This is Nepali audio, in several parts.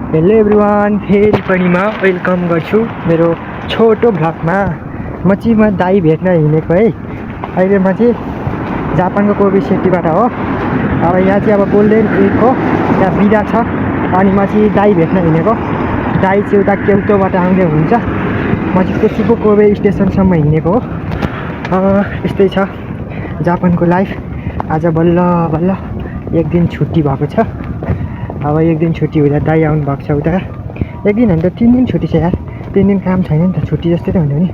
हेलो एभ्रिवान, फेरि पनि म वेलकम गर्छु मेरो छोटो भ्लगमा। म दाई भेट्न हिँडेको है। अहिले म चाहिँ जापानको कोबे सिटीबाट हो। अब यहाँ चाहिँ अब गोल्डन एजको यहाँ बिदा छ अनि म चाहिँ दाई भेट्न हिँडेको। दाई चाहिँ उता क्योटोबाट आउँदै हुन्छ। म चाहिँ त्यसैको कोबे स्टेसनसम्म हिँडेको हो। यस्तै छ जापानको लाइफ। आज बल्ल बल्ल एक दिन छुट्टी भएको छ। अब एक दिन छुट्टी हुँदा दाई आउनु भएको छ उता। एक दिन होइन त 3 दिन छुट्टी छ यार। 3 दिन काम छैन नि त, छुट्टी जस्तै त हुँदैन नि।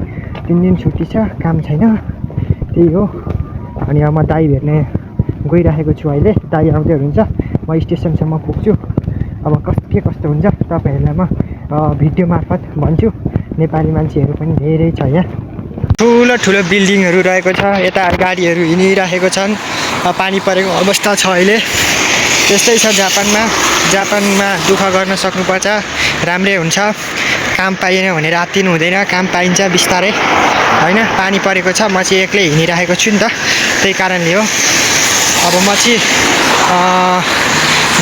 3 दिन छुट्टी छ, काम छैन, त्यही हो। अनि अब म दाई भेट्ने गइराखेको छु अहिले। दाई आउँदै हुनुहुन्छ, म स्टेसनसम्म पुग्छु। अब के कस्तो हुन्छ तपाईँहरूलाई म भिडियो मार्फत भन्छु। नेपाली मान्छेहरू पनि धेरै छ यहाँ। ठुलो ठुलो बिल्डिङहरू रहेको छ, यता गाडीहरू हिँडिराखेको छन्। पानी परेको अवस्था छ अहिले। त्यस्तै छ जापानमा दुःख गर्न सक्नुपर्छ, राम्रै हुन्छ। काम पाइएन भने रात दिन हुँदैन, काम पाइन्छ बिस्तारै होइन। पानी परेको छ, म चाहिँ एक्लै हिँडिराखेको छु नि त, त्यही कारणले हो। अब म चाहिँ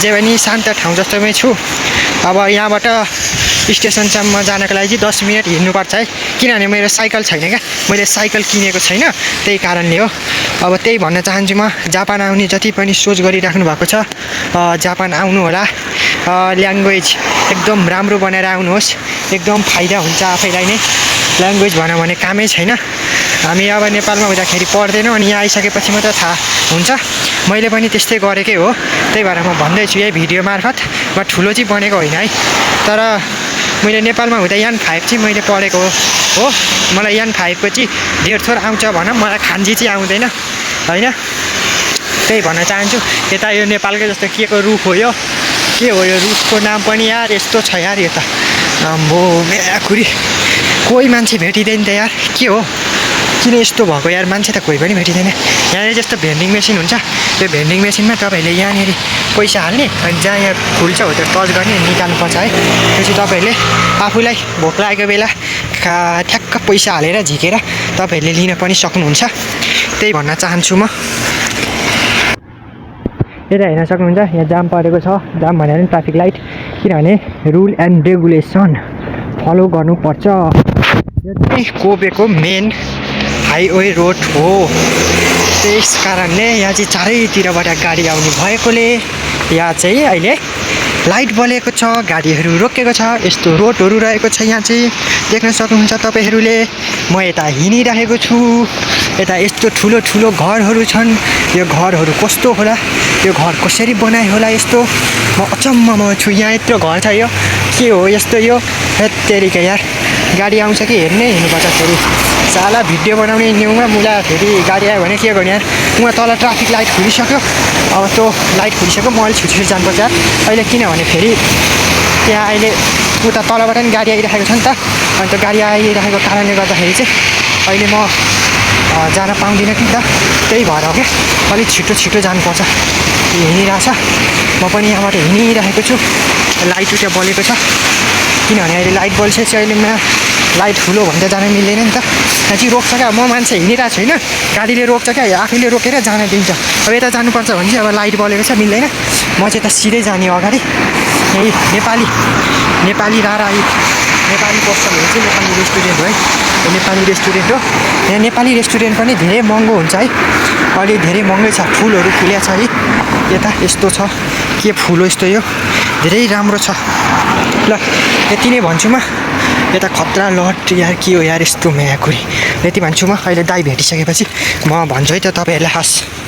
जे पनि शान्त ठाउँ जस्तोमै छु। अब यहाँबाट स्टेसनसम्म जानको लागि 10 मिनट हिँड्नुपर्छ है, किनभने मेरो साइकल छैन क्या। मैले साइकल किनेको छैन, त्यही कारणले हो। अब त्यही भन्न चाहन्छु, म जापान आउने जति पनि सोच गरिराख्नु भएको छ, जापान आउनु होला। ल्याङ्ग्वेज एकदम राम्रो बनाएर आउनुहोस्, एकदम फाइदा हुन्छ आफैलाई नै। ल्याङ्ग्वेज भनौँ भने कामै छैन। हामी अब नेपालमा हुँदाखेरि पढ्दैनौँ, अनि यहाँ आइसकेपछि मात्र थाहा हुन्छ। मैले पनि त्यस्तै गरेकै हो, त्यही भएर म भन्दैछु यही भिडियो मार्फत। म ठुलो चाहिँ बनेको होइन है, तर मैले नेपालमा हुँदा यान 5 चाहिँ मैले पढेको हो। मलाई यान 5 को चाहिँ धेरथोर आउँछ भनौँ, मलाई खान्जी चाहिँ आउँदैन होइन। त्यही भन्न चाहन्छु। यता यो नेपालकै जस्तो के को रुख हो यो, के हो यो रुखको नाम पनि यार यस्तो छ यार। यो त आम्बो मेराखुरी, कोही मान्छे भेटिँदैन त यार, के हो, किन यस्तो भएको यार। मान्छे त कोही पनि भेटिँदैन। यहाँनिर जस्तो भेन्डिङ मेसिन हुन्छ, त्यो भेन्डिङ मेसिनमा तपाईँहरूले यहाँनिर पैसा हाल्ने, अनि जहाँ यहाँ खुल्छ हो त्यो टच गर्ने, निकाल्नुपर्छ है। त्यो चाहिँ तपाईँहरूले आफूलाई भोक लागेको बेला ठ्याक्क पैसा हालेर झिकेर तपाईँहरूले लिन पनि सक्नुहुन्छ। त्यही भन्न चाहन्छु म। यता हेर्न सक्नुहुन्छ, यहाँ जाम परेको छ। जाम भनेर नि ट्राफिक लाइट, किनभने रुल एन्ड रेगुलेसन फलो गर्नुपर्छ। यो चाहिँ कोबेको मेन हाइवे रोड हो, त्यस कारणले यहाँ चाहिँ चारैतिरबाट गाडी आउने भएकोले यहाँ चाहिँ अहिले लाइट बलेको छ, गाडीहरू रोकेको छ। यस्तो रोडहरू रहेको छ यहाँ चाहिँ, देख्न सक्नुहुन्छ तपाईँहरूले। म यता हिँडिरहेको छु, यता यस्तो ठुलो ठुलो घरहरू छन्। यो घरहरू कस्तो होला, यो घर कसरी बनाए होला यस्तो, म अचम्ममा छु। यहाँ यत्रो घर छ, यो के हो यस्तो, यो हेत्तेरिका यार। गाडी आउँछ कि हेर्नै हिँड्नुपर्छ फेरि। साला भिडियो बनाउने न्युमा मुला फेरि गाडी आयो भने के गर्ने यार। उहाँ तल ट्राफिक लाइट खुलिसक्यो, अब त्यो लाइट खुलिसक्यो, म अलिक छिटो जानुपर्छ यार अहिले, किनभने फेरि त्यहाँ अहिले उता तलबाट पनि गाडी आइरहेको छ नि त। अनि त्यो गाडी आइरहेको कारणले गर्दाखेरि चाहिँ अहिले म जान पाउँदिनँ कि त, त्यही भएर हो क्या। अलिक छिटो जानुपर्छ। हिँडिरहेछ, म पनि यहाँबाट हिँडिरहेको छु। लाइट उता बलेको छ, किनभने अहिले लाइट बलिसकेपछि अहिले लाइट ठुलो भने त जान मिल्दैन नि त। यहाँ चाहिँ रोक्छ क्या, म मान्छे हिँडिरहेको छु होइन, गाडीले रोक्छ क्या, आफैले रोकेर जान दिन्छ। अब यता जानुपर्छ भने चाहिँ अब लाइट बलेको छ, मिल्दैन। म चाहिँ यता सिधै जाने अगाडि। यही नेपाली रारा नेपाली पसलहरू चाहिँ नेपाली रेस्टुरेन्ट हो है। यो नेपाली रेस्टुरेन्ट हो। यहाँ नेपाली रेस्टुरेन्ट पनि धेरै महँगो हुन्छ है, अहिले धेरै महँगै छ। फुलहरू फुल्या छ है यता, यस्तो छ के फुल हो यस्तो, यो धेरै राम्रो छ। ल यति नै भन्छु म। यता खतरा लट यार, के हो यार यस्तो मेयाकुरी, यति भन्छु म। अहिले दाई भेटिसकेपछि म भन्छु है त तपाईँहरूलाई। हस्।